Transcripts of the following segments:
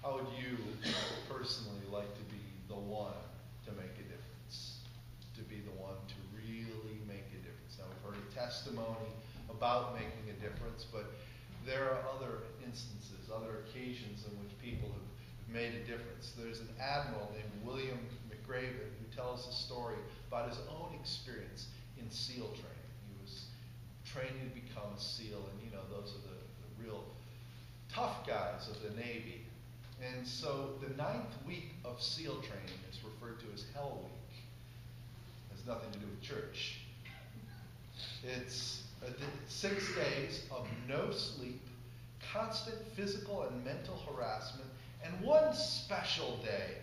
How would you personally like to be the one to make a difference? To be the one to really make a difference? Now, we've heard a testimony about making a difference, but there are other instances, other occasions in which people have made a difference. There's an admiral named William McRaven who tells a story about his own experience in SEAL training. He was training to become a SEAL, and those are the real tough guys of the Navy. And so the 9th week of SEAL training is referred to as Hell Week. It has nothing to do with church. It's 6 days of no sleep, constant physical and mental harassment, and one special day.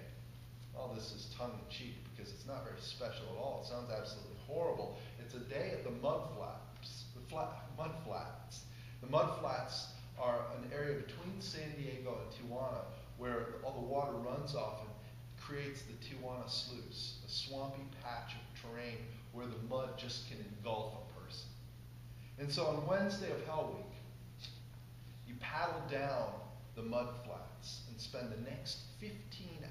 All this is tongue-in-cheek because it's not very special at all. It sounds absolutely horrible. It's a day at the mud flats. The mud flats are an area between San Diego and Tijuana where all the water runs off and creates the Tijuana Sluice, a swampy patch of terrain where the mud just can engulf a person. And so on Wednesday of Hell Week, you paddle down the mud flats and spend the next 15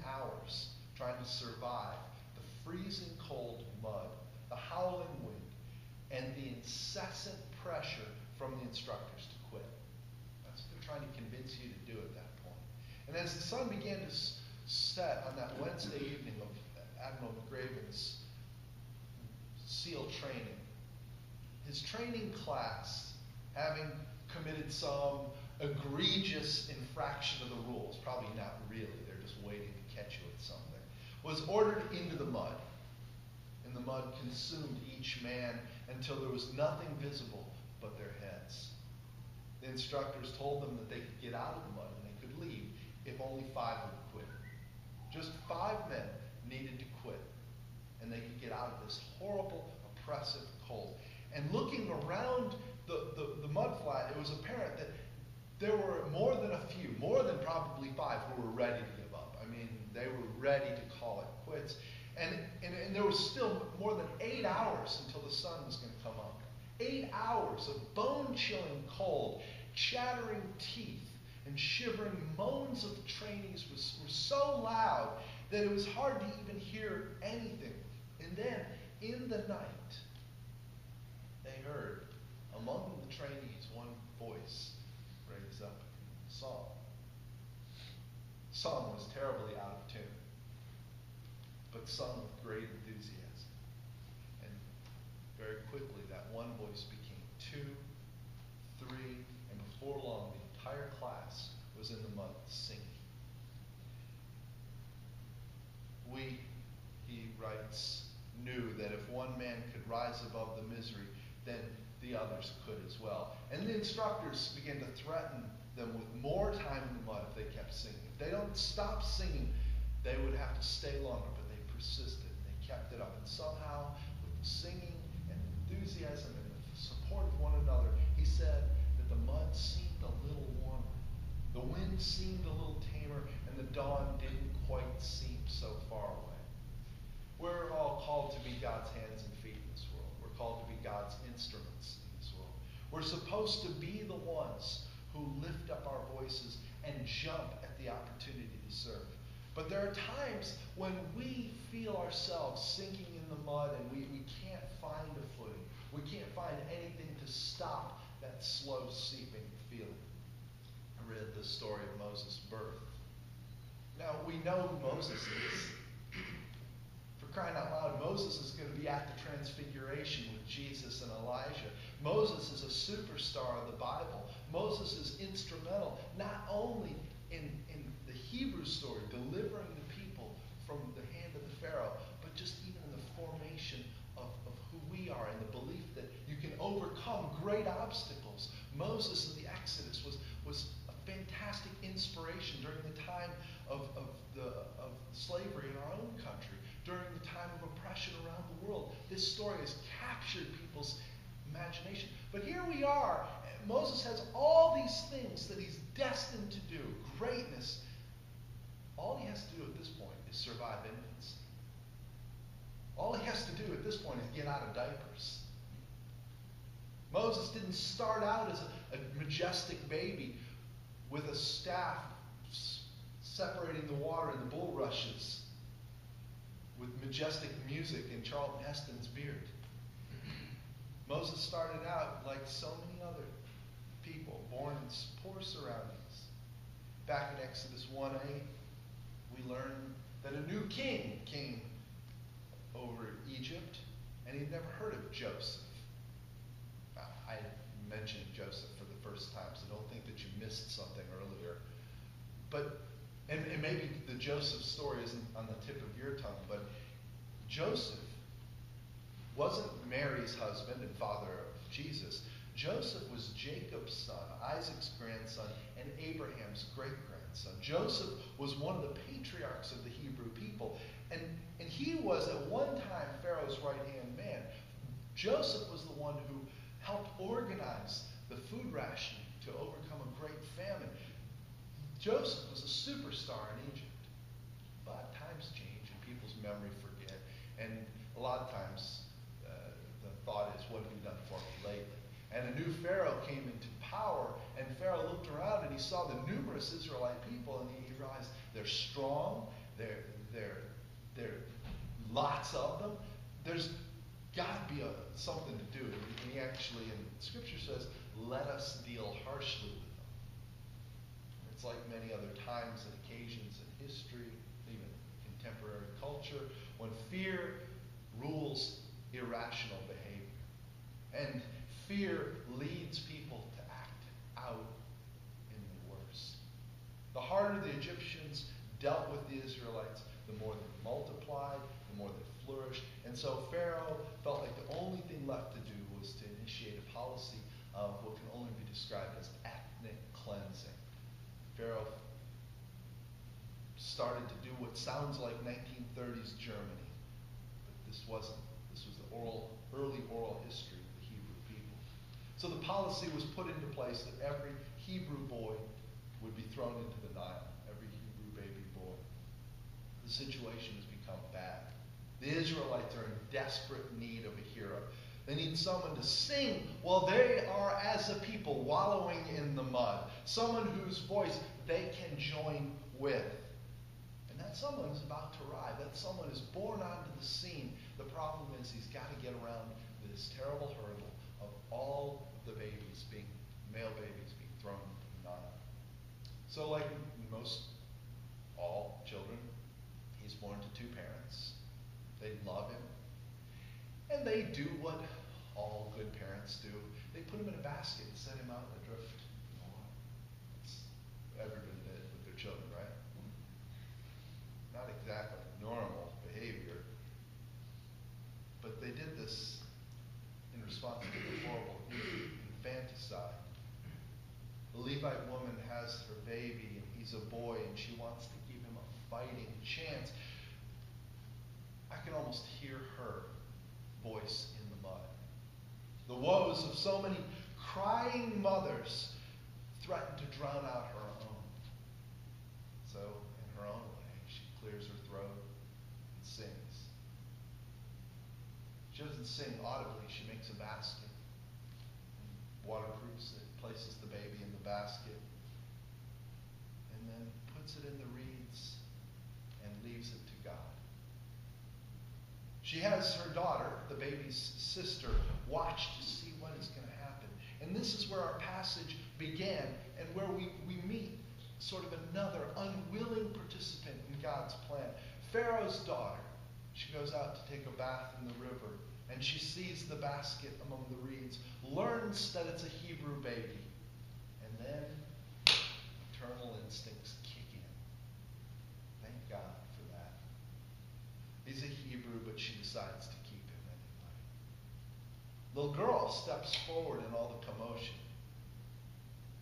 hours trying to survive the freezing cold mud, the howling wind, and the incessant pressure from the instructors to quit. That's what they're trying to convince you to do at that point. And as the sun began to set on that Wednesday evening of Admiral McRaven's SEAL training, his training class, having committed some egregious infraction of the rules, probably not really, they're just waiting to catch you at something, was ordered into the mud. And the mud consumed each man until there was nothing visible but their heads. The instructors told them that they could get out of the mud and they could leave if only 5 would quit. Just 5 men needed to quit, and they could get out of this horrible, oppressive cold. And looking around the mud flat, it was apparent that there were more than a few, more than probably 5, who were ready to give up. I mean, they were ready to call it quits. And there was still more than 8 hours until the sun was going to come up. 8 hours of bone-chilling cold, chattering teeth, and shivering moans of trainees were so loud that it was hard to even hear anything. And then, in the night, they heard among the trainees one voice raise up a song. The song was terribly out of tune, but sung with great enthusiasm. And very quickly, that one voice became 2, 3, and before long, the entire class was in the mud singing. We, he writes, knew that if one man could rise above the misery, then the others could as well. And the instructors began to threaten them with more time in the mud if they kept singing. If they don't stop singing, they would have to stay longer, but they persisted. They kept it up. And somehow, with the singing and enthusiasm and the support of one another, he said that the mud seemed a little warmer. The wind seemed a little tamer, and the dawn didn't quite seem so far away. We're all called to be God's hands and feet in this world. We're called to be God's instruments in this world. We're supposed to be the ones who lift up our voices and jump at the opportunity to serve. But there are times when we feel ourselves sinking in the mud and we can't find a footing. We can't find anything to stop that slow seeping feeling. I read the story of Moses' birth. Now, we know who Moses is. For crying out loud, Moses is going to be at the Transfiguration with Jesus and Elijah. Moses is a superstar of the Bible. Moses is instrumental not only in the Hebrew story, delivering the people from the hand of the Pharaoh, but just even in the formation of who we are and the belief that you can overcome great obstacles. Moses in the Exodus was a fantastic inspiration during the time of slavery in our own country, during the time of oppression around the world. This story has captured people's imagination. But here we are. Moses has all these things that he's destined to do, greatness. All he has to do at this point is survive infancy. All he has to do at this point is get out of diapers. Moses didn't start out as a majestic baby with a staff separating the water in the bulrushes with majestic music in Charlton Heston's beard. Moses started out like so many other people, born in poor surroundings. Back in Exodus 1:8, we learn that a new king came over Egypt, and he'd never heard of Joseph. I mentioned Joseph for the first time, so don't think that you missed something earlier. But, and maybe the Joseph story isn't on the tip of your tongue, but Joseph wasn't Mary's husband and father of Jesus. Joseph was Jacob's son, Isaac's grandson, and Abraham's great-grandson. Joseph was one of the patriarchs of the Hebrew people. And he was at one time Pharaoh's right-hand man. Joseph was the one who helped organize the food rationing to overcome a great famine. Joseph was a superstar in Egypt. But times change and people's memory forget. And a lot of times the thought is, what have you done for me lately? And a new Pharaoh came into power, and Pharaoh looked around and he saw the numerous Israelite people, and he realized they're strong, they're lots of them. There's got to be something to do. And he actually, in Scripture says, let us deal harshly with them. It's like many other times and occasions in history, even contemporary culture, when fear rules irrational behavior. And fear leads people to act out in the worst. The harder the Egyptians dealt with the Israelites, the more they multiplied, the more they flourished. And so Pharaoh felt like the only thing left to do was to initiate a policy of what can only be described as ethnic cleansing. Pharaoh started to do what sounds like 1930s Germany, but this wasn't. This was the early oral history of the Hebrew people. So the policy was put into place that every Hebrew boy would be thrown into the Nile, every Hebrew baby boy. The situation has become bad. The Israelites are in desperate need of a hero. They need someone to sing while they are, as a people, wallowing in the mud. Someone whose voice they can join with. And that someone is about to arrive. That someone is born onto the scene. The problem is he's got to get around this terrible hurdle of all the babies male babies being thrown into the Nile. So like most all children, he's born to two parents. They love him. And they do what all good parents do. They put him in a basket and set him out adrift in the water. That's what everybody did with their children, right? Not exactly normal behavior. But they did this in response to the horrible infanticide. The Levite woman has her baby, and he's a boy, and she wants to give him a fighting chance. I can almost hear her voice in the mud. The woes of so many crying mothers threaten to drown out her own. So, in her own way, she clears her throat and sings. She doesn't sing audibly. She makes a basket, waterproofs it, places the baby in the basket, and then puts it in the reeds and leaves it to God. She has her daughter, the baby's sister, watch to see what is going to happen. And this is where our passage began and where we meet sort of another unwilling participant in God's plan. Pharaoh's daughter. She goes out to take a bath in the river, and she sees the basket among the reeds, learns that it's a Hebrew baby, and then maternal instincts kick in. Thank God for that. He's a Hebrew, but she decides to keep him anyway. Little girl steps forward in all the commotion.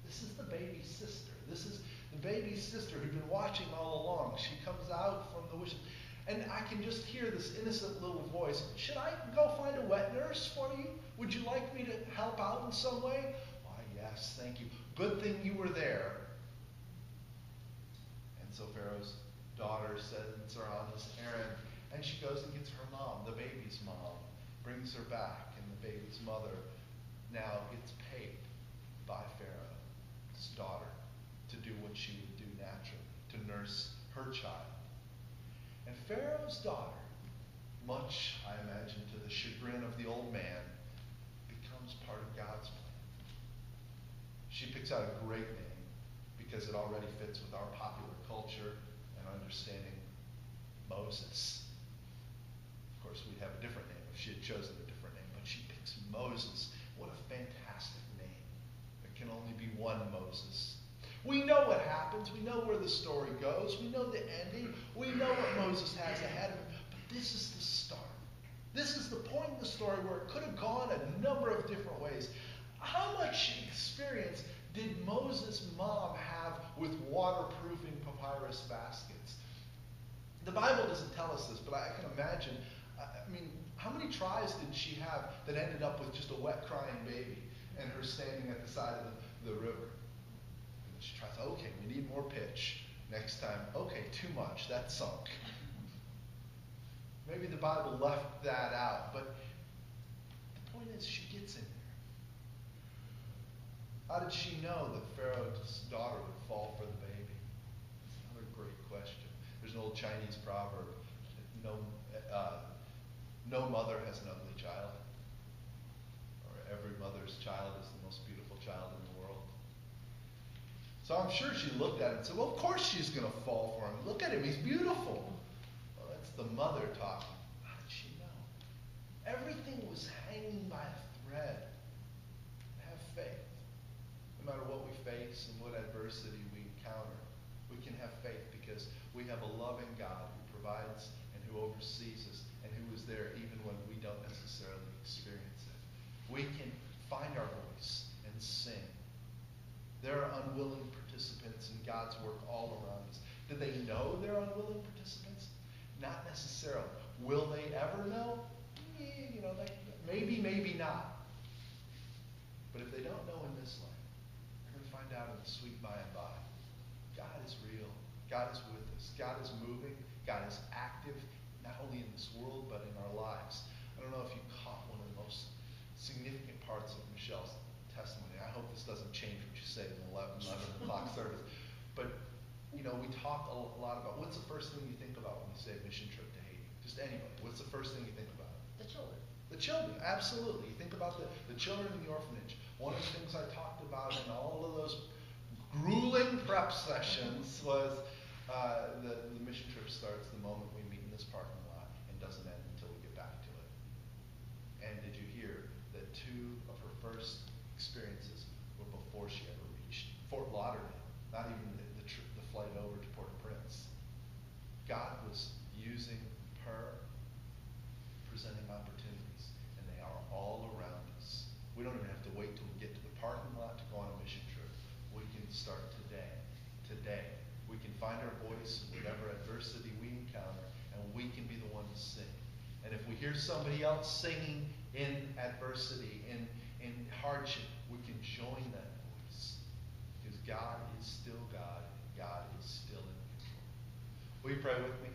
This is the baby's sister. This is the baby's sister who'd been watching all along. She comes out from the wishes. And I can just hear this innocent little voice. Should I go find a wet nurse for you? Would you like me to help out in some way? Why, yes, thank you. Good thing you were there. And so Pharaoh's daughter sends her on this errand. And she goes and gets her mom, the baby's mom, brings her back. And the baby's mother now gets paid by Pharaoh's daughter to do what she would do naturally, to nurse her child. And Pharaoh's daughter, much, I imagine, to the chagrin of the old man, becomes part of God's plan. She picks out a great name because it already fits with our popular culture and understanding Moses. Of course, we'd have a different name if she had chosen a different name, but she picks Moses. What a fantastic name. There can only be one Moses. We know what happens. We know where the story goes. We know the ending. We know what Moses has ahead of him. But this is the start. This is the point in the story where it could have gone a number of different ways. How much experience did Moses' mom have with waterproofing papyrus baskets? The Bible doesn't tell us this, but I can imagine. I mean, how many tries did she have that ended up with just a wet, crying baby and her standing at the side of the river? And she tries, okay, we need more pitch. Next time, okay, too much, that sunk. Maybe the Bible left that out, but the point is she gets in there. How did she know that Pharaoh's daughter would fall for the baby? That's another great question. There's an old Chinese proverb, no mother has an ugly child, or every mother's child is the most beautiful child in the world. So I'm sure she looked at him and said, well, of course she's going to fall for him. Look at him, he's beautiful. Well, that's the mother talking. How did she know? Everything was hanging by a thread. Have faith. No matter what we face and what adversity we encounter, we can have faith because we have a loving God who provides and who oversees us and who is there even when we don't necessarily experience it. We can find our voice and sing. There are unwilling participants in God's work all around us. Do they know they're unwilling participants? Not necessarily. Will they ever know? Maybe, maybe not. But if they don't know in this life, they're going to find out in the sweet by and by. God is real. God is with us. God is moving. God is active, not only in this world, but in our lives. I don't know if you caught one of the most significant parts of Michelle's testimony. I hope this doesn't change what you say in the 11 o'clock service. But, we talk a lot about what's the first thing you think about when you say mission trip to Haiti? Just anybody. What's the first thing you think about? The children. The children, absolutely. You think about the children in the orphanage. One of the things I talked about in all of those grueling prep sessions was the mission trip starts the moment we meet in this parking lot and doesn't end until we get back to it. And did you hear that 2 of her first experiences were before she ever reached Fort Lauderdale, not even the flight over to Port-au-Prince. God was using her, presenting opportunities, and they are all around us. We don't even have to wait till we get to the parking lot to go on a mission trip. We can start today. Today. We can find our voice in whatever adversity we encounter, and we can be the one to sing. And if we hear somebody else singing in adversity, in hardship, we can join that voice. Because God is still God, and God is still in control. Will you pray with me?